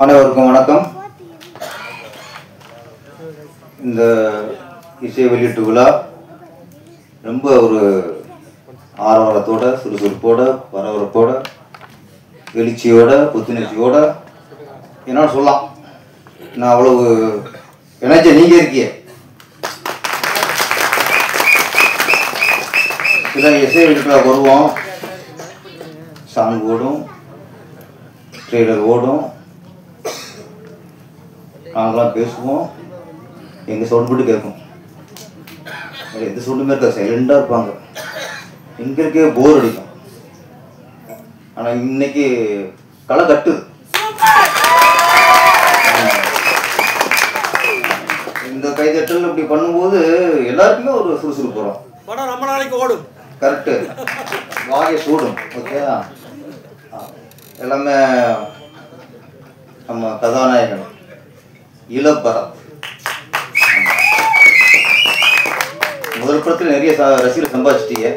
அனைவருக்கும் வணக்கம். இந்த இசை வெளியீட்டு விழா ரொம்ப ஒரு ஆரவாரத்தோட, சுறுசுறுப்போட, பரபரப்போட, எழுச்சியோட, புத்துணர்ச்சியோட என்ன சொல்லலாம். நான் அவ்வளவு எனர்ஜி நீங்க இருக்கீங்க. இதான் இசை வெளியீட்டு வருவோம், சாங் ஓடும், ட்ரெய்லர் ஓடும், நாங்களாம் பேசுவோம், எங்கள் சவுண்ட் மட்டும் கேட்கும். எந்த சவுண்டுமே இருக்காது, சைலண்டாக இருப்பாங்க. எங்களுக்கே போர் அடிக்கும். ஆனால் இன்னைக்கு களை கட்டுது. இந்த கைதட்டல் இப்படி பண்ணும்போது எல்லாருக்குமே ஒரு சுறுசுறுப்பு வரும். படம் ரொம்ப நாளைக்கு ஓடும். கரெக்டு, வாயை சூடும். ஓகே, எல்லாமே நம்ம கதாநாயகன் இளபரத். முதல் படத்தில் நிறைய ரசிகர் சம்பாதிச்சிட்டீங்க.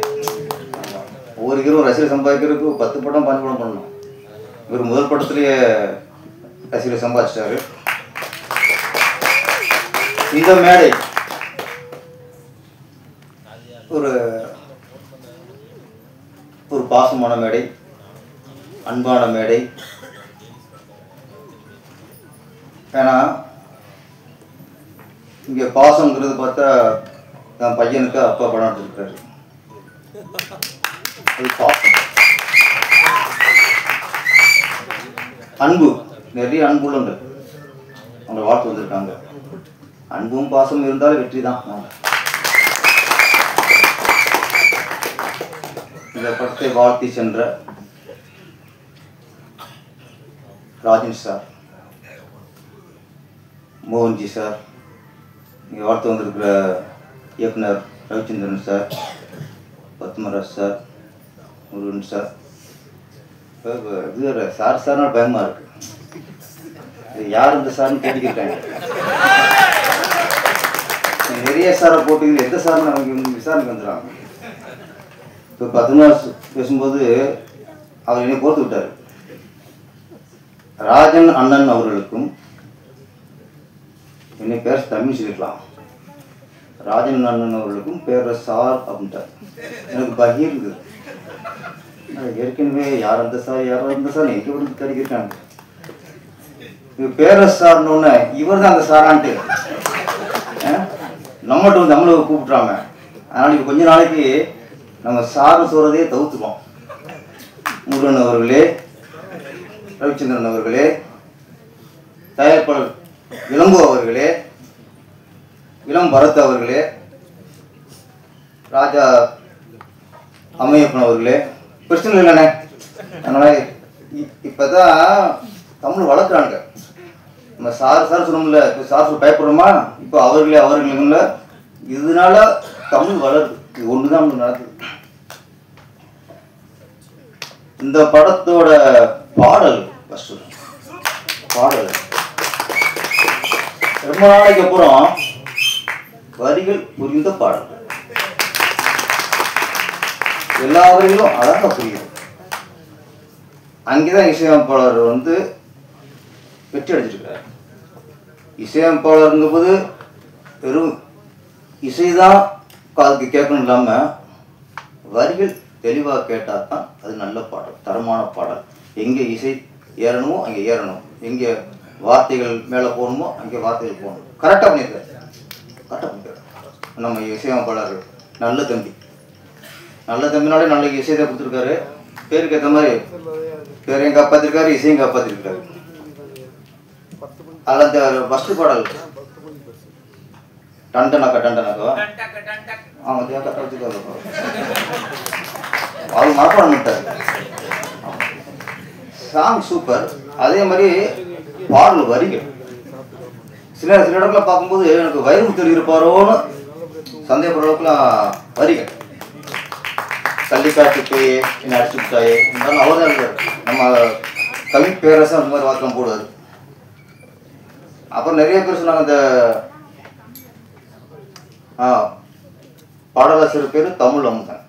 ஒவ்வொரு ஹீரோ ரசிகர் சம்பாதிக்கிறதுக்கு 10 படம் 5 படம் பண்ணணும். இவர் முதல் படத்துலேயே ரசிகர் சம்பாதிச்சிட்டாரு. இந்த மேடை ஒரு பாசமான மேடை, அன்பான மேடை. ஏன்னா இங்கே பாசங்கிறது பார்த்தா என் பையனுக்கு அப்பா படம் எடுத்துருக்காரு. அது பாசம். அன்பு, நிறைய அன்புள்ளங்கள் அவங்க வாழ்த்து வந்திருக்காங்க. அன்பும் பாசமும் இருந்தாலும் வெற்றி தான். இந்த படத்தை வாழ்த்தி சென்ற ராஜன் சார், மோகன்ஜி சார், இங்கே வாழ்த்து வந்திருக்கிற இயக்குனர் Ravichandran sir, Padmaraj sir, Murugan sir. இது சார் சார்னா பயமாக இருக்கு. யார் இந்த சார்னு கேட்டுக்கிட்டாங்க. நிறைய சாரை போட்டு எந்த சார்னு அவங்க விசாரணைக்கு வந்துடுறாங்க. இப்போ பத்மராஜ் பேசும்போது அவர் என்னை கோர்த்து விட்டார். ராஜன் அண்ணன் அவர்களுக்கும் என்னை பேர தமிழ் சொல்லிக்கலாம். ராஜன் அண்ணன் அவர்களுக்கும் பேர சார் அப்படின்ட்டார். எனக்கு பகீர் இருக்குது. ஏற்கனவே யார் அந்த சார் யார் அந்த சார் எங்கே விட்டு கிடைக்கிறாங்க. இது பேர சார்னோன்னு இவர் தான் அந்த சாரான்ட்டு நம்மகிட்ட வந்து நம்மளை கூப்பிட்றாங்க. அதனால் இப்போ கொஞ்ச நாளைக்கு நம்ம சார்னு சொல்கிறதே தவிர்த்துப்போம். முருகன் அவர்களே, ரவிச்சந்திரன் அவர்களே, தயாரிப்பாளர் இளங்கோ அவர்களே, இளம் பரத் அவர்களே, ராஜா அம்மையப்பன் அவர்களே, பிரச்சனை இல்லைண்ணே. அதனால் இப்போ தான் தமிழ் வளர்க்குறாங்க. நம்ம சார் சொல்லணும்ல, இப்போ சார் சொல்ல பயப்படுறோமா, இப்போ அவர்களே இதனால தமிழ் வளருது. இது ஒன்று தான் நடக்குது. இந்த படத்தோட பாடல் ரொம்ப நாளைக்கு அப்புறம் வரிகள் புரிந்த பாடல். எல்லா வரிகளும் அழகாக புரியும். அங்கேதான் இசையமைப்பாளர் வந்து வெற்றி அடைஞ்சிருக்கிறார். இசையமைப்பாளருங்கும் போது வெறும் இசைதான் காதுக்கு கேட்கணும் இல்லாமல் வரிகள் தெளிவாக கேட்டால் தான் அது நல்ல பாடல், தரமான பாடல். எங்கே இசை ஏறணுமோ அங்கே ஏறணும், எங்கே வார்த்தைகள் மேலே போகணுமோ அங்கே வார்த்தைகள் போகணும். கரெக்டாக பண்ணியிருக்காரு. நம்ம இசையமைப்பாளர் நல்ல தம்பினாலே நல்ல இசையை கொடுத்துருக்காரு. பேருக்கு ஏற்ற மாதிரி பேரையும் காப்பாற்றிருக்காரு, இசையும் காப்பாற்றிருக்காரு. அதில் அந்த ஃபஸ்ட்டு பாடல் டண்டனாக்கா ஆமாம் கரெக்டாக வச்சுக்காரு. அவர் மனப்பாடம் பண்ணிட்டாரு. Song super. அதே மாதிரி பாடல் வரிகள் சில இடத்துல பார்க்கும்போது எனக்கு வைரமுத்து இருப்பாரோன்னு சந்தேகப்படுற அளவுக்குலாம் வரிகள். கள்ளிக்காட்டு போய் என்ன அடிச்சு விட்டாயே இருந்தாலும் அவர் தான் இருக்கார். நம்ம கவி பேரரசன் அந்த மாதிரி வார்த்தை போடுவார். அப்புறம் நிறைய பேர் சொன்னாங்க இந்த பாடலாசிரியர் பேர் தமிழ் அமுதன்.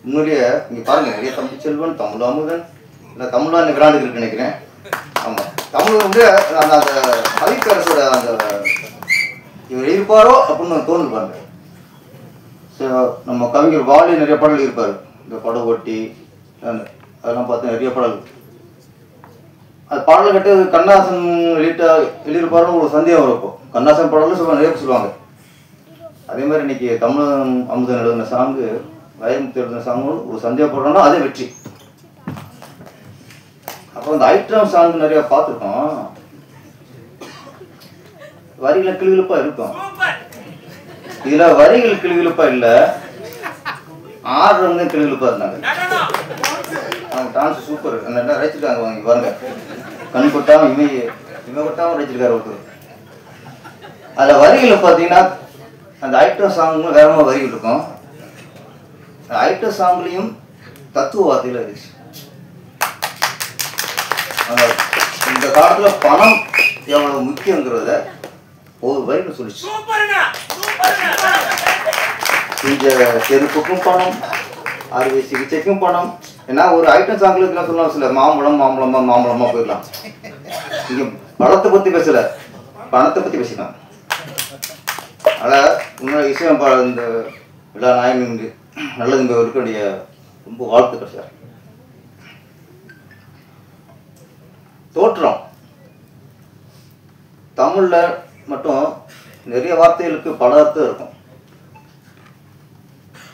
உண்மையிலேயே இங்கே பாருங்கள், நிறைய தமிழ் செல்வன், தமிழ் அமுதன், இல்லை தமிழா இந்த விராண்டுக்கு இருக்குன்னு நினைக்கிறேன். ஆமாம், தமிழ் வந்து அந்த அந்த கவிப்பேரசோட அந்த இவர் இருப்பாரோ அப்படின்னு தோணுது பாருங்க. நம்ம கவிஞர் வாலி நிறைய பாடல் இருப்பார். இந்த படகொட்டி அதெல்லாம் பார்த்து நிறைய பாடல். அது பாடல் கட்டு கண்ணாசன் எழுதியிருப்பாருன்னு ஒரு சந்தேகம் இருக்கும். கண்ணாசன் பாடலும் சொல்லுவாங்க, நிறைய சொல்லுவாங்க. அதே மாதிரி இன்னைக்கு தமிழ் அமுதன் எழுதின சாங்கு, வைரமுத்து எழுதின சாங்கு ஒரு சந்தேகப்படுறோம்னா அதே வெற்றி. அப்போ அந்த ஐட்டம் சாங் நிறைய பார்த்துருக்கோம். வரிகளை கிளுகிழப்பா இருக்கும். இதுல வரிகள் கிளுகிழப்பா இல்ல, ஆடுறவங்க கிளுகிழப்பா இருந்தாங்க. அவங்க டான்ஸ் சூப்பர். அந்த ரசிச்சிருக்காங்க வாங்கி பாருங்க. கண் கொட்டாம இமை கொட்டாம ரசிச்சிருக்காரு ஒருத்தர். அதுல வரிகளை பார்த்தீங்கன்னா அந்த ஐட்டம் சாங்கும் வேற மாதிரி வரிகள் இருக்கும். ஐட்டம் சாங்லையும் தத்துவ வார்த்தையில இருந்துச்சு. இந்த காலத்துல பணம் எவ்வளவு முக்கியங்கிறத ஒரு வரிகள் சொல்லிச்சு. இந்த செருப்புக்கும் பணம், அறுவை சிகிச்சைக்கும் பணம். ஏன்னா ஒரு ஐட்டம் சாங்களுக்கு சொல்லலாம், சில மாம்பழமா போயிடலாம். இங்க பழத்தை பத்தி பேசல, பணத்தை பத்தி பேசிக்கலாம். அதனால உன்னோட இசையம் இந்த எல்லா நாயகனுக்கு நல்லதுங்க இருக்க ரொம்ப வாழ்த்துக்கள் சார். தோற்றம் தமிழ்ல மட்டும் நிறைய வார்த்தைகளுக்கு பல அர்த்தம் இருக்கும்.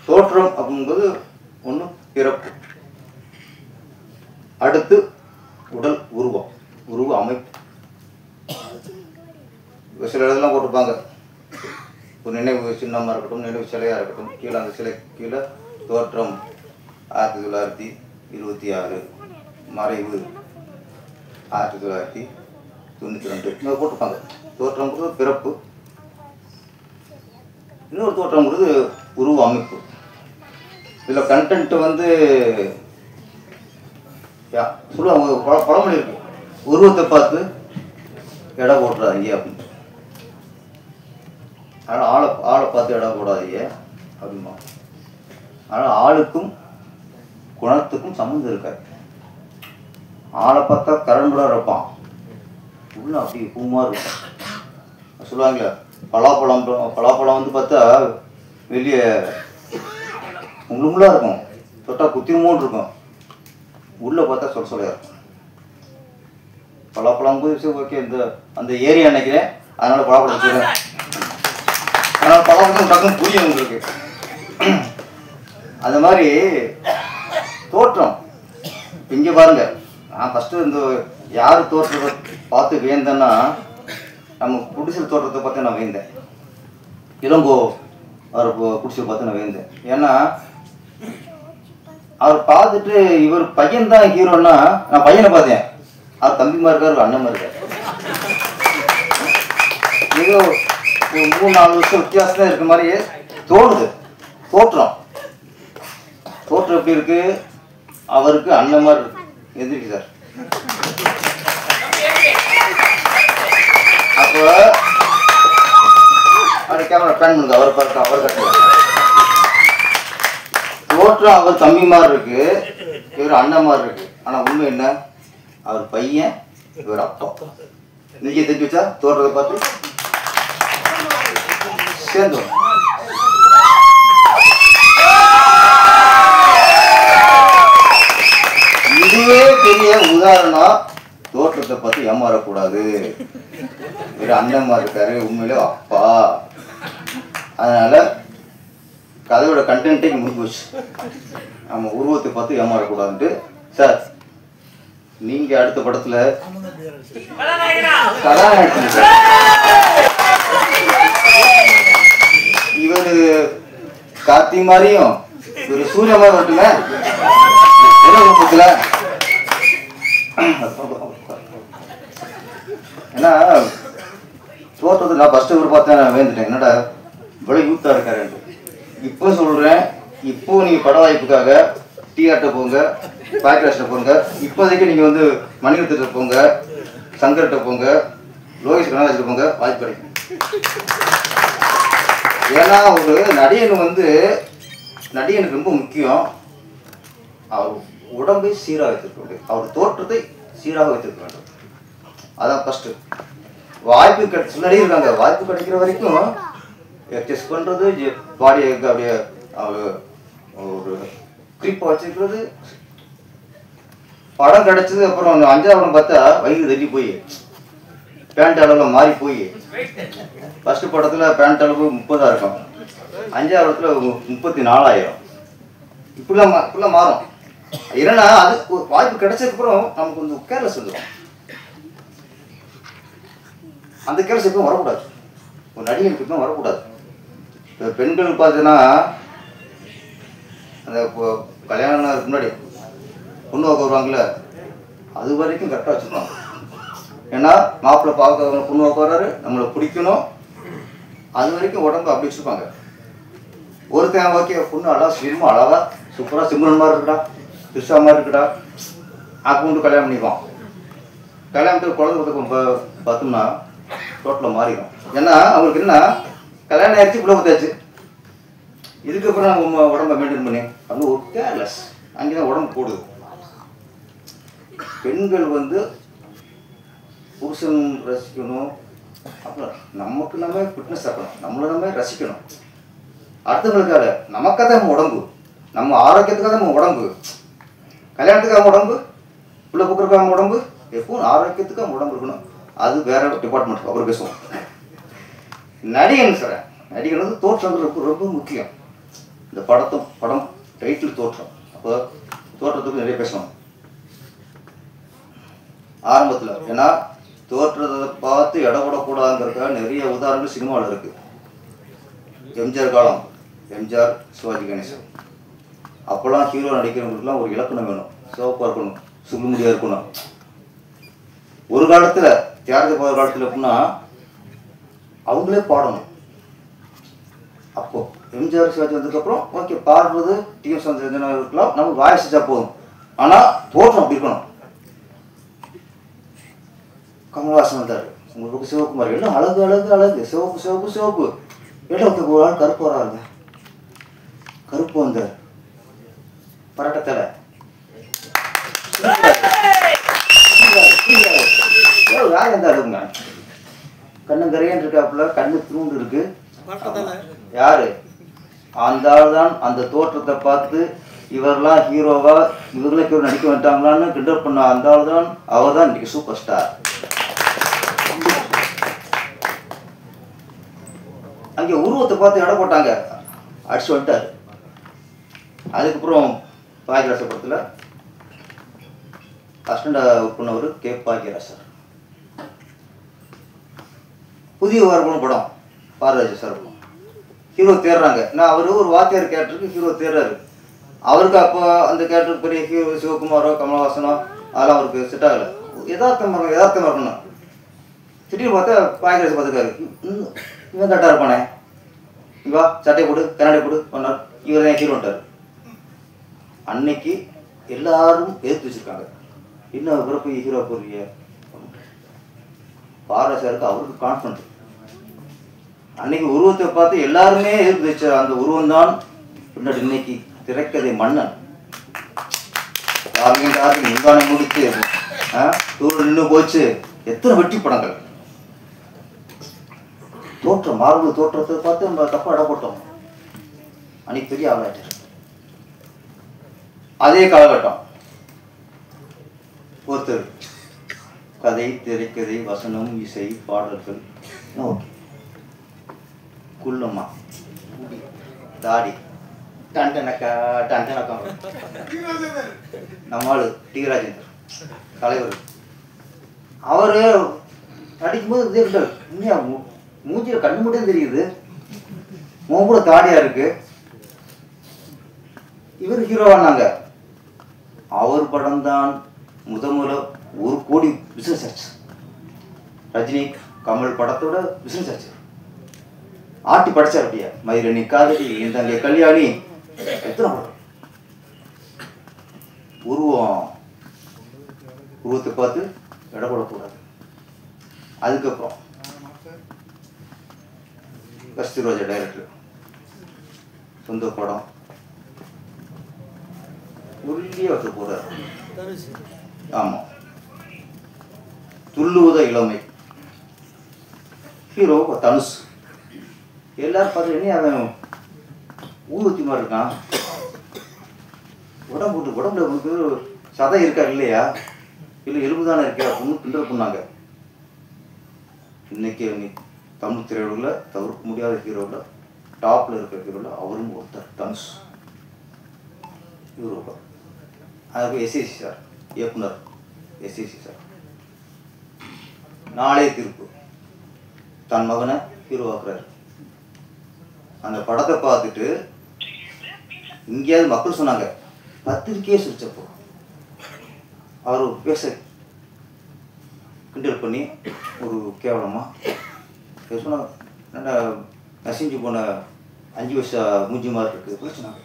தோற்றம் அப்படிங்கும்போது ஒன்று பிறப்பு, அடுத்து உடல் உருவம், உருவ அமைப்பு. சில இடத்துலாம் போட்டிருப்பாங்க, ஒரு நினைவு சின்னமாக இருக்கட்டும், நினைவு சிலையாக இருக்கட்டும், கீழே அந்த சிலை கீழே தோற்றம் 1926, மறைவு 1992 இன்னொரு போட்டிருப்பாங்க. தோற்றம்ங்கிறது பிறப்பு, இன்னொரு தோற்றம்ங்கிறது உருவ அமைப்பு. இதில் கண்டென்ட் வந்து சொல்லுவாங்க, பழமொழி இருக்கு, உருவத்தை பார்த்து எடை போட்டுறாதீங்க அப்படின்னு. அதனால் ஆளை பார்த்து எடை போடாதீங்க அப்படிமா. அதனால் ஆளுக்கும் குணத்துக்கும் சம்மந்தம் இருக்காது. ஆளை பார்த்தா கரண்டோட இருப்பான், உள்ள அப்படி பூமா இருக்கும். சொல்லுவாங்களே, பலாப்பழம் வந்து பார்த்தா வெளியே முள்ளுமுள்ளாக இருக்கும், தொட்டா குத்திரமோன்னு இருக்கும், உள்ளே பார்த்தா சொல்லையாக இருக்கும். பலாப்பழம் ஓகே, அந்த ஏரியா நினைக்கிறேன், அதனால பலாப்பழம் சொல்லுவேன். அதனால பலாப்பழம் டக்குன்னு புரியும் உங்களுக்கு. அந்த மாதிரி தோற்றம் இங்கே பாருங்க. நான் ஃபஸ்ட்டு இந்த யார் தோற்றத்தை பார்த்து வியந்தேன்னா, நம்ம குடிசல் தோற்றத்தை பார்த்து நான் வியந்தேன். இளங்கோ அவர் குடிசல் பார்த்து நான் வியந்தேன். ஏன்னா அவர் பார்த்துட்டு இவர் பையன் தான் ஹீரோன்னா, நான் பையனை பார்த்தேன், அவர் தம்பிமா இருக்கார், அண்ணன் இருக்கார். ஏதோ ஒரு 3-4 வருஷம் வித்தியாசம் தான் இருக்க மாதிரி தோணுது. தோற்றம் எப்படி இருக்கு, அவருக்கு அண்ணன் மாதிரி இருக்கு. எதிர்க்கு சார். அப்போ அவர் கேமரா பேன் பண்ணுங்க, அவர் பார்க்க அவர் கட்டுங்க. தோற்றம் அவர் தம்பி மாதிரி இருக்கு, இவர் அண்ணன் மாதிரி இருக்கு. ஆனா உண்மை என்ன, அவர் பையன், இவர் அப்பா. நீங்க தெரிஞ்சு வச்சா தோற்றத்தை பார்த்து சேர்ந்து. இதுவே பெரிய உதாரணம். தோற்றத்தை பார்த்து ஏமாறக்கூடாது. இவர் அண்ணன் மாதிரி இருக்காரு, உண்மையிலே அப்பா. அதனால கதையோட கண்டென்ட்டே முடிஞ்சு போச்சு. நம்ம உருவத்தை பார்த்து ஏமாறக்கூடாதுன்ட்டு. சார், நீங்க அடுத்த படத்துல கதாநாயகன் சார், இவரு கார்த்தி மாதிரியும் இவரு சூரிய மாதிரி வரட்டுங்க. ஏன்னா தோற்றத்தை நான் ஃபர்ஸ்ட் இவர் பார்த்தேன், நான் வேந்துட்டேன், என்னடா இவ்வளோ யூத்தாக இருக்காருன்ட்டு. இப்போ சொல்கிறேன், இப்போ நீங்கள் பட வாய்ப்புக்காக டிஆர்ட்ட போங்க, பாய்கிராஸ்ட போங்க. இப்போதைக்கு நீங்கள் வந்து மணிரத்திட்ட போங்க, சங்கர்கிட்ட போங்க, லோகேஷ் கனகராஜ்கிட்ட போங்க, வாய்ப்பு கிடைக்கும். ஏன்னா ஒரு நடிகனுக்கு ரொம்ப முக்கியம் அவர் உடம்பை சீராக வைத்திருக்க வேண்டும், அவர் தோற்றத்தை சீராக வைத்திருக்க வேண்டும். அதான் ஃபஸ்ட்டு. வாய்ப்பு முன்னாடியே இருக்காங்க. வாய்ப்பு கிடைக்கிற வரைக்கும் எக்ஸசைஸ் பண்ணுறது, பாடியை அப்படியே ஒரு குறிப்பாக வச்சுக்கிறது. படம் கிடச்சது அப்புறம் 5ஆவது படம் பார்த்தா வயிறு தள்ளி போய் பேண்ட் அளவில் மாறி போய், ஃபஸ்ட்டு படத்தில் பேண்ட் அளவு 30 இருக்கும், 5ஆவது படத்தில் 34,000. இப்படிலாம் மாறும். ஏன்னா அது வாய்ப்பு கிடைச்சதுக்கப்புறம் நமக்கு கொஞ்சம் கேர்லெஸ் வந்துடும். அந்த கேர்லெஸ் எப்பவும் வரக்கூடாது. ஒரு நடிகனுக்கு எப்பவும் வரக்கூடாது. இப்போ பெண்கள் பார்த்தீங்கன்னா அந்த கல்யாணம் முன்னாடி பொண்ணு பார்க்க வருவாங்கள்ல, அது வரைக்கும் கரெக்டாக வச்சுருப்பாங்க. ஏன்னா மாப்பிள்ளை பார்க்க பொண்ணு பார்க்க வர்றாரு, நம்மளை பிடிக்கணும், அது வரைக்கும் உடம்பு அப்படி வச்சுருப்பாங்க. ஒருத்தன் ஓகே பொண்ணு அழகா ஸ்லிம்மாக அழகா சூப்பராக சிம்ரன் மாதிரி இருக்குடா, திருஷா மாதிரி இருக்குடா, அக்கௌண்ட்டு கல்யாணம் பண்ணிக்குவான். கல்யாணத்துக்கு குழந்தை பார்த்தோம்னா டோட்டலாக மாறிடும். ஏன்னா அவங்களுக்கு என்ன, கல்யாணம் ஆயிடுச்சு, பிள்ளை பார்த்தாச்சு, இதுக்கப்புறம் நம்ம உடம்பை மெயின்டைன் பண்ணி அப்படின்னு ஒரு கேர்லெஸ். அங்கே தான் உடம்பு போடுது. பெண்கள் புருஷன் ரசிக்கணும், அப்புறம் நமக்கு நம்ம ஃபிட்னஸ் ஆக்கணும், நம்மளை நம்ம ரசிக்கணும். அடுத்தவங்களுக்காக நமக்காக தான் நம்ம உடம்பு, நம்ம ஆரோக்கியத்துக்காக நம்ம உடம்பு, கல்யாணத்துக்காக உடம்பு, பிள்ளை புக்கிறதுக்காக உடம்பு, எப்பவும் ஆரோக்கியத்துக்காக உடம்பு இருக்கணும். அது வேற டிபார்ட்மெண்ட், அப்புறம் பேசுவோம். நடிகன் சார், நடிகன் தோற்றம் ரொம்ப முக்கியம். இந்த படம் டைட்டில் தோற்றம். அப்போ தோற்றத்துக்கு நிறைய பேசணும் ஆரம்பத்தில். ஏன்னா தோற்றத்தை பார்த்து இடப்படக்கூடாதுங்கிறதுக்காக நிறைய உதாரணங்கள் சினிமாவில் இருக்குது. எம்ஜிஆர் காலம், எம்ஜிஆர், சிவாஜி கணேசன், அப்போல்லாம் ஹீரோ நடிக்கிறவங்களுக்குலாம் ஒரு இலக்கணம் வேணும். சிவப்பாக இருக்கணும், சுகுமுடியாக இருக்கணும். ஒரு காலத்தில் தியாகராஜ போகிற காலத்தில் எப்படின்னா அவங்களே பாடணும். அப்போது எம்ஜிஆர், சிவாஜி வந்ததுக்கப்புறம் ஓகே பாடுறது டிஎம் சௌந்தரராஜன் இருக்கலாம், நம்ம வாய்ஸா போதும். ஆனால் தோற்றம் அப்படி இருக்கணும். கமல்ஹாசன் வந்தார், உங்களுக்கு சிவகுமார், எல்லாம் அழகு அழகு அழகு, சிவப்பு சிவப்பு சிவப்பு, எல்லாம் ஒரு ஆள் கருப்பு வராங்க, கருப்பு வந்தார், பரட்டத்தலை யார் எந்த அழகுங்க, கண்ணுங்கரையன் இருக்காப்புல, கண்ணு தூண்டு இருக்கு. யாரு அந்த ஆள் தான். அந்த தோற்றத்தை பார்த்து இவரெல்லாம் ஹீரோவா, இவர்களுக்கு நடிக்க வேண்டாங்களான்னு கிண்டல் பண்ண அந்த ஆள் தான். அவர் தான் இன்னைக்கு சூப்பர் ஸ்டார். அங்கே உருவத்தை பார்த்து இடம் போட்டாங்க, அடிச்சு வந்துட்டார். அதுக்கப்புறம் பாக்யராஜ படத்தில் அசிஸ்டண்டாக ஒர்க் பண்ணவர் கே பாக்யராஜ் சார். புதிய வார்ப்புன்னு படம், பாரதிராஜ சார் ஹீரோ தேடுறாங்க. நான் அவர் ஒரு வாத்தியார் கேரக்டருக்கு ஹீரோ தேடுறாரு. அவருக்கு அப்போ அந்த கேரக்டருக்கு பெரிய ஹீரோ சிவகுமாரோ கமலஹாசனோ அதெல்லாம் அவருக்கு செட் ஆகலை. யதார்த்தமாக இருக்கணும். திடீர்னு பார்த்தா பாக்யராஜ் பார்த்துக்காரு, இவன் கரெக்டாக இருப்பானே, இவா சட்டை போடு, கண்ணாடி போடு பண்ணார், இவர் தான் ஹீரோன்ட்டார். அன்னைக்கு எல்லாரும் எதிர்த்து வச்சுருக்காங்க, இன்னும் இவரை போய் ஹீரோ போடுறீங்க. பாரதிராஜ சாருக்கு அவருக்கு கான்ஃபிடன்ட். அன்னைக்கு உருவத்தை பார்த்து எல்லாருமே எதிர்த்து வச்ச அந்த உருவம் தான் பின்னாடி இன்னைக்கு திரைக்கதை மன்னன். டார்லிங் முந்தானை முடிச்சு தூரம் நின்று போச்சு, எத்தனை வெற்றி படங்கள். தோற்றம், மார்பு தோற்றத்தை பார்த்து நம்ம தப்பா இடப்பட்டோம். அன்னைக்கு பெரிய ஆளாயிட்டார். அதே காலகட்டம் ஒருத்தர் கதை, திரைக்கதை, வசனம், இசை, பாடல்கள், ஓகே, குள்ளம்மா, தாடி, டண்டனக்கா டண்டனக்கா, நம்மாள் டி ராஜேந்தர் தலைவர். அவரு நடிக்கும்போது மூஞ்சியில் கண்ணு மட்டும் தெரியுது, முகம் கூட தாடியா இருக்கு. இவர் ஹீரோவானாங்க. அவர் படம் தான் முதல்ல 1 கோடி பிசினஸ் ஆச்சு. ரஜினி கமல் படத்தோட பிசினஸ் ஆச்சு. ஆட்டி படைச்சார். அப்படியா மயிரணி காதலி, இந்த கல்யாணி, எத்தனை படம். உருவத்தை பார்த்து இடப்படக்கூடாது. அதுக்கப்புறம் கஸ்தூராஜா டைரக்டர், சொந்த படம், ஒல்லியா ஒருத்தர் போறாரு. ஆமாம், துள்ளுவத இளமை. ஹீரோ தனுஷ். எல்லாரும் பார்த்து என்ன அவன் ஊதுத்தி மாதிரி இருக்கான், உடம்புல உனக்கு சதை இருக்கா இல்லையா, இல்லை எலும்பு தானே இருக்கா அப்படின்னு கிண்டல் பண்ணாங்க. இன்னைக்கு தமிழ் திரையுலகில் தவிர்க்க முடியாத ஹீரோவில் டாப்பில் இருக்கிற ஹீரோவில் அவரும் ஒருத்தர் தனுஷ். ஹீரோவா அதுக்கு எஸ்ஏசி சார் இயக்குனர். எஸ்ஏசி சார் நாளே தீர்ப்பு தன் மகனை ஹீரோவாக்குறாரு. அந்த படத்தை பார்த்துட்டு இங்கேயாவது மக்கள் சொன்னாங்க, பத்திரிக்கையே சிரிச்சப்போ அவர் பேச கிண்டல் பண்ணி ஒரு கேவலமாக சொன்னாங்க. நல்லா நசிஞ்சு போன 5 வருஷ மூஞ்சி மாதிரி இருக்குது சொன்னாங்க.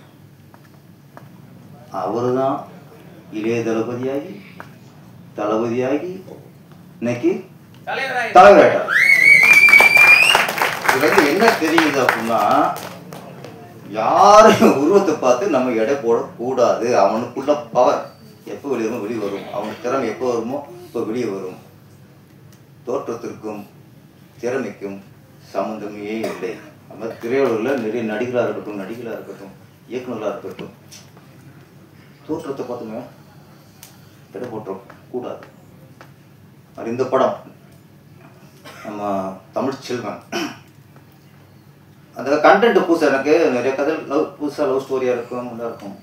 அவரு தான் இளைய தளபதியாகி இன்னைக்கு தலைவராயிட்டார். இதுல என்ன தெரியுது அப்படின்னா, யாரையும் உருவத்தை பார்த்து நம்ம எடை போடக்கூடாது. அவனுக்குள்ள பவர் எப்போ வெளியே வரும், அவனுக்கு திறமை எப்போ வருமோ இப்போ வெளியே வரும். தோற்றத்திற்கும் திறமைக்கும் சம்மந்தமே இல்லை. நம்ம திரையுலகில் நிறைய நடிகராக இருக்கட்டும், இயக்குநராக இருக்கட்டும், தோற்றத்தை பார்த்துமே எடை போட்ட கூடாது. அது இந்த படம் நம்ம தமிழ் செல்வன். அந்த கண்டென்ட் புதுசாக, எனக்கு நிறைய கதை புதுசாக லவ் ஸ்டோரியாக இருக்கும்.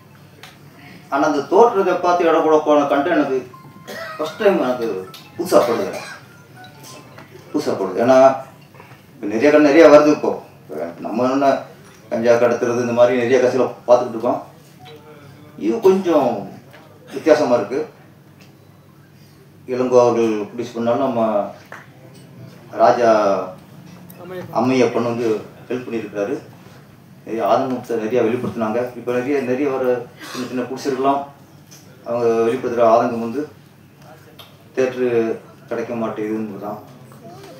ஆனால் அந்த தோற்றத்தை பார்த்து இடம் கூட போன கண்டென்ட் எனக்கு ஃபஸ்ட் டைம் எனக்கு புதுசாக போடுது. ஏன்னா இப்போ நிறைய வருது. இப்போ நம்ம என்ன கஞ்சா கடத்துறது இந்த மாதிரி நிறைய கதையில் பார்த்துக்கிட்டு இருக்கோம். இது கொஞ்சம் வித்தியாசமாக இருக்குது. இளங்கோ அவர்கள் ப்ரொடியூஸ் பண்ணாலும் நம்ம ராஜா அம்மையப்பன் வந்து ஹெல்ப் பண்ணியிருக்கிறாரு. நிறைய ஆதங்கத்தை நிறையா வெளிப்படுத்தினாங்க. இப்போ நிறைய வர சின்ன புடிச்சிருக்கலாம். அவங்க வெளிப்படுத்துகிற ஆதங்கம் வந்து தேட்ரு கிடைக்க மாட்டேங்குதுன்னு தான்.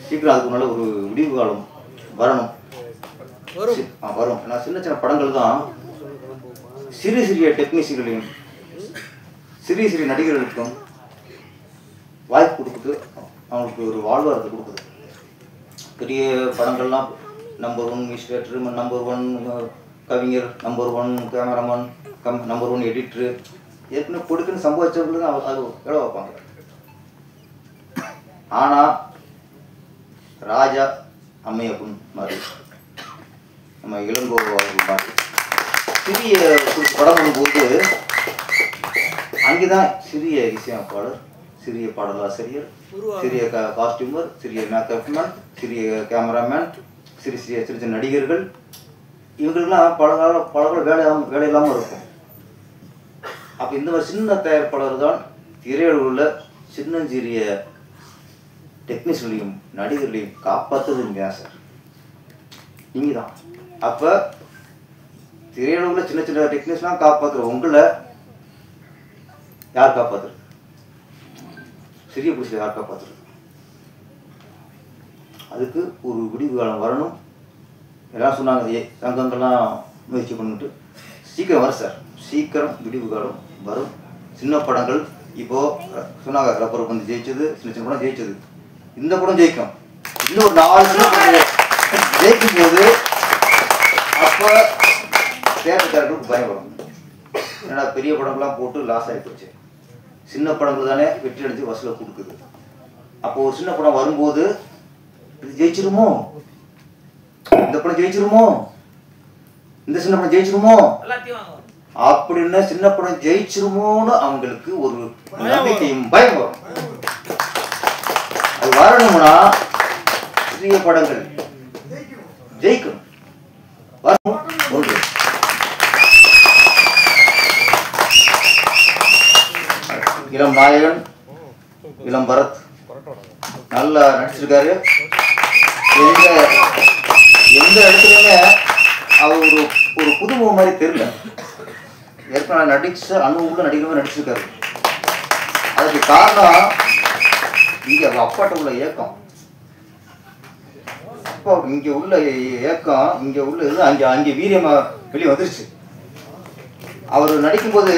சீக்கிரம் அதுக்கு முன்னால் ஒரு விடிவு காலம் வரும். ஏன்னா சின்ன படங்கள் தான் சிறிய டெக்னீஷியன்களையும் சிறிய நடிகர்களுக்கும் வாய்ப்பு கொடுக்குது. அவங்களுக்கு ஒரு வாழ்வாரத்தை கொடுக்குது. பெரிய படங்கள்லாம் நம்பர் 1 மினிஸ்டர், நம்பர் 1 கவிஞர், நம்பர் 1 கேமராமேன், நம்பர் 1 எடிட்ரு, ஏற்கனவே கொடுக்குன்னு சம்பாதிச்சவங்களுக்கு அது எவ்வளோ வைப்பாங்க. ஆனால் ராஜா அம்மையப்பன் மாதிரி நம்ம இளங்கோ அவர்கள் மாதிரி சிறிய படம் பண்ணும்போது அங்கேதான் சிறிய இசையமைப்பாளர், சிறிய பாடலாசிரியர், சிறிய காஸ்டியூமர், சிறிய மேக்கப் மேன், சிறிய கேமராமேன், சிறிய நடிகர்கள், இவங்களுக்கெல்லாம் பல வேலை இல்லாமல் இருக்கும். அப்போ இந்த மாதிரி சின்ன தயாரிப்பாளர் தான் திரையுலகில் சிறிய டெக்னீஷியனையும் நடிகர்களையும் காப்பாற்றுறது சார் நீங்கள் தான். அப்போ திரையுலகில் சின்ன டெக்னீஷியனாக காப்பாற்றுற உங்களை யார் காப்பாற்றுறது? சிறிய புதுசில் யார் காப்பாற்றுறது? அதுக்கு ஒரு விடிவு காலம் வரணும். எல்லாம் சொன்னாங்க, சங்கங்கள்லாம் முயற்சி பண்ணிட்டு சீக்கிரம் வரும் சார். சீக்கிரம் விடிவு காலம் வரும். சின்ன படங்கள் இப்போது சொன்னாங்க, ரப்பர் பந்து ஜெயிச்சது, சின்ன படம் ஜெயிச்சது. இந்த படம் ஜெயிக்கும். இன்னும் ஒரு 4 சின்ன படம் ஜெயிக்கும் போது அப்போ தேட்டருக்காரர்களுக்கு பயம் வரும். ஏன்னா பெரிய படங்கள்லாம் போட்டு லாஸ் ஆகி போச்சு. சின்ன படங்கள் தானே வெற்றி அடைஞ்சு வசூலை கொடுக்குது. அப்போ ஒரு சின்ன படம் வரும்போது இது ஜெயிச்சிருமோ, இந்த படம் ஜெயிச்சிருமோ, இந்த சின்ன படம் ஜெயிச்சிருமோ அப்படின்னு சின்ன படம் ஜெயிச்சிருமோன்னு அவங்களுக்கு ஒரு நம்பிக்கையும் பயம் வரும். அது வரணும்னா சிறிய படங்கள் ஜெயிக்கணும். வரணும். ஒன்று இளம் நாயகன், இளம் பரத் நல்லா நடிச்சிருக்காரு. எந்த இடத்துலையுமே அவர் ஒரு புதுமுகம் மாதிரி தெரியல. ஏற்கனவே நடிச்ச அனுபவம் நடிகர் நடிச்சிருக்காரு. அதுக்கு காரணம் இங்கே அப்பாட்ட உள்ள ஏக்கம். அப்பா இங்கே உள்ள ஏக்கம், இங்கே உள்ள இது அங்கே வீரியமாக வெளியே வந்துருச்சு. அவர் நடிக்கும்போது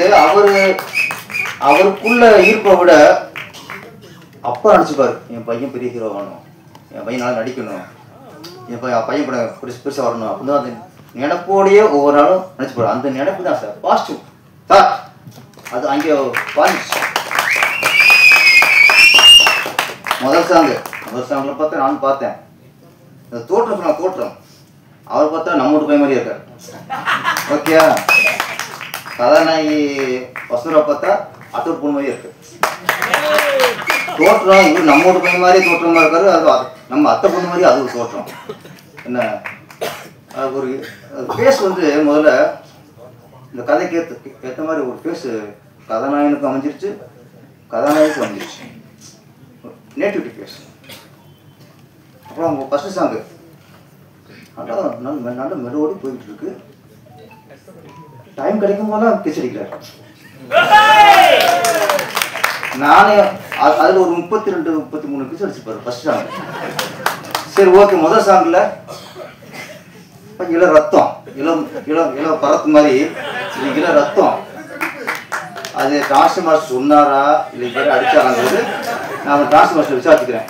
அவருக்குள்ள ஈர்ப்பை விட அப்பா நினச்சிப்பாரு என் பையன் பெரிய ஹீரோ வரணும், என் பையன் நல்லா நடிக்கணும், என் பையன் படம் பெருசாக வரணும் அப்படின்னு அந்த நினைப்போடையே ஒவ்வொரு நாளும் நினச்சிப்பாரு. அந்த நினைப்பு தான் சார் பாசிட்டிவ் சார். அது அங்கே பாதிச்சு முதல் சாங்கில் பார்த்தா நானும் பார்த்தேன். இந்த தோற்றம் அவர் பார்த்தா நம்ம வீட்டு பையன் மாதிரியே இருக்கார். ஓகே, கதாநாயகி வசுந்தரா பார்த்தா அத்தூர் பொண்ணு மாதிரியே இருக்கு. தோற்றம் இவர் நம்ம வீட்டு பையன் மாதிரி தோற்றமாக இருக்காரு, அது நம்ம அத்தை பொண்ணு மாதிரி அது ஒரு தோற்றம். என்ன அது ஒரு ஃபேஸ் வந்து முதல்ல இந்த கதைக்கு ஏற்ற மாதிரி ஒரு ஃபேஸ் கதாநாயகனுக்கும் அமைஞ்சிருச்சு, கதாநாயகனுக்கும் அமைஞ்சிருச்சு, நேட்டிவிட்டி ஃபேஸ். அப்புறம் அவங்க ஃபஸ்ட்டு சாங்கு நல்ல மெலோடி போயிட்டு இருக்கு. டைம் கிடைக்கும் போதெல்லாம் கிஸ் அடிக்கிறார். நானே அதில் ஒரு 32-33 கிஸ் அடிச்சுப்பாரு ஃபர்ஸ்ட் சாங். சரி ஓகே, முதல் சாங்கில் இளம் ரத்தம், இளம் பரத்து மாதிரி இள ரத்தம். அது டிரான்ஸ்ஃபர் மாஸ்டர் சொன்னாரா இல்லை பேர் அடிச்சாங்கிறது நான் டிரான்ஸ்ஃபர் மாஸ்டர் விசாரிச்சுக்கிறேன்.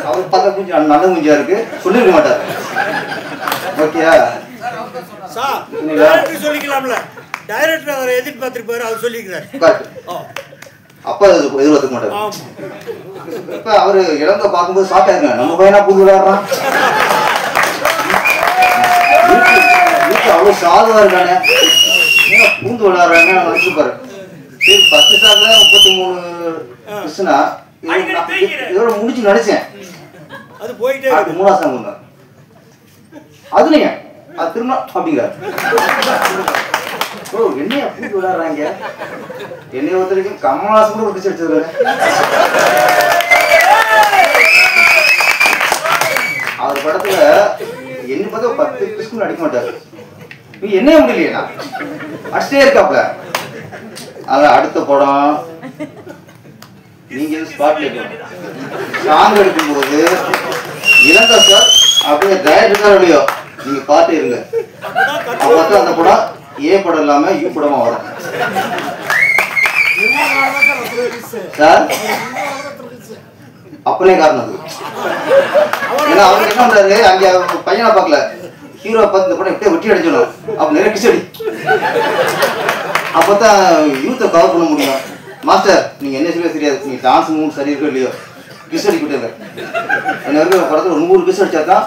அவர் பார்க்க கொஞ்சம் நல்ல மூஞ்சியா இருக்கு, சொல்லிருக்க மாட்டார். ஓகேயா சொல்லிக்கலாம்ல, டைரக்டர் அவரை எதிர்பார்த்திருப்பாரு, அவர் சொல்லிக்கிறார். அப்பா எதிர்பார்த்துக்க மாட்டார். இப்ப அவரு இளங்க பார்க்கும்போது ஷாக்கா இருங்க, நம்ம பையனா புது விளையாடுறான், வீட்டுல அவ்வளவு சாதுவா இருக்கானே, பூந்து விளையாடுறாங்க நினைச்சுப்பாரு. சரி ஃபர்ஸ்ட் சாங்ல 33 கிருஷ்ணா இதோட முடிச்சு நினைச்சேன். அது போயிட்டே அது மூணாவது சாங் அதுலங்க அது திரும்ப அப்படிங்கிறார். ஓ என்னையா பூந்து விளையாடுறாங்க, என்னைய ஒருத்த வரைக்கும் கமல்ஹாசன் கூட ஒரு கிஸ் அடிச்சிருக்காரு. அவர் படத்துல என்ன பார்த்தா 10 கிறிஸ்துன்னு அடிக்க மாட்டாரு. நீ என்னைய முடியலையா அடிச்சிட்டே இருக்காப்ல. அதான் அடுத்த படம் நீங்க ஸ்பாட்லைட் சாங் எடுக்கும்போது இளங்க சார் அப்படியே டைரக்டர் இல்லையோ நீங்க பாட்டு இருங்க, அப்பதான் அந்த படம் ஏ படம் இல்லாம யூ படமா வரும் சார். அப்படியே காரணம் ஏன்னா அவருக்கு என்ன பண்றாரு, அங்க பையனை பார்க்கல ஹீரோ பார்த்து இந்த படம் எப்படியே வெட்டி அடிச்சிடணும் அப்ப நிறைய கிஸ் அடி, அப்பதான் யூத்தை கவர் பண்ண முடியும். மாஸ்டர் நீங்க என்ன சொல்ல தெரியாது, நீங்க டான்ஸ் மூவ் சரி இருக்கோ இல்லையோ கிஸ் அடிக்கிட்டு என்ன இருக்க படத்துல ஒரு 100 கிஸ் அடிச்சா தான்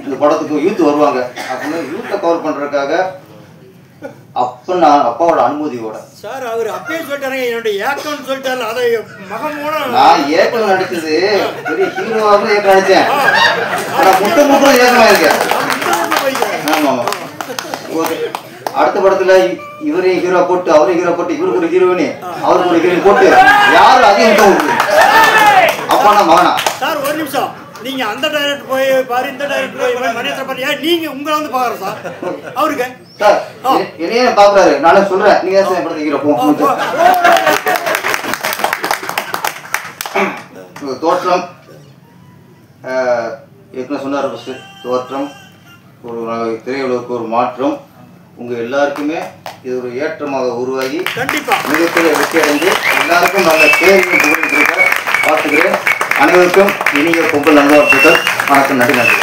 இந்த படத்துக்கு யூத் வருவாங்க அப்படின்னு யூத்தை கவர் பண்றதுக்காக அப்ப நான் அப்பாவோட அனுமதியோட சார் அவர் அப்பயே சொல்லிட்டாரு என்னோட ஏக்கம்னு சொல்லிட்டாரு. அதை மகனோட நான் ஏக்கம் நடிச்சது பெரிய ஹீரோவாக ஏக்கம் நடிச்சேன், ஆனா முட்டும் ஏக்கமா இருக்கேன். ஆமா ஓகே, அடுத்த படத்துல இவரையும் ஹீரோ போட்டு அவரையும் ஹீரோ போட்டு இவருக்கு ஒரு ஹீரோயினி அவருக்கு ஒரு ஹீரோயின் போட்டு யாரும் அதிகம் முட்டம் அப்பா நான் மகனா. சார் ஒரு நிமிஷம், நீங்க அந்த டைரக்டர் போய் பாரு, இந்த டைரக்டர் போய் மணியத்தை பாரு, நீங்க உங்களை வந்து பாக்குற சார் அவருக்கு சார் என்னையே பாக்குறாரு. நானே சொல்றேன் நீங்க படத்துக்கு தோற்றம் ஏற்கனவே சொன்னார். தோற்றம் ஒரு திரையுலகுக்கு ஒரு மாற்றம், உங்க எல்லாருக்குமே இது ஒரு ஏற்றமாக உருவாகி கண்டிப்பா மிகப்பெரிய வெற்றி அடைந்து எல்லாருக்கும் நல்ல பேரையும் புகழ் பார்த்துக்கிறேன். அனைவருக்கும் இனிய பொங்கல் நல்வாழ்த்துக்கள். வணக்கம், நன்றி.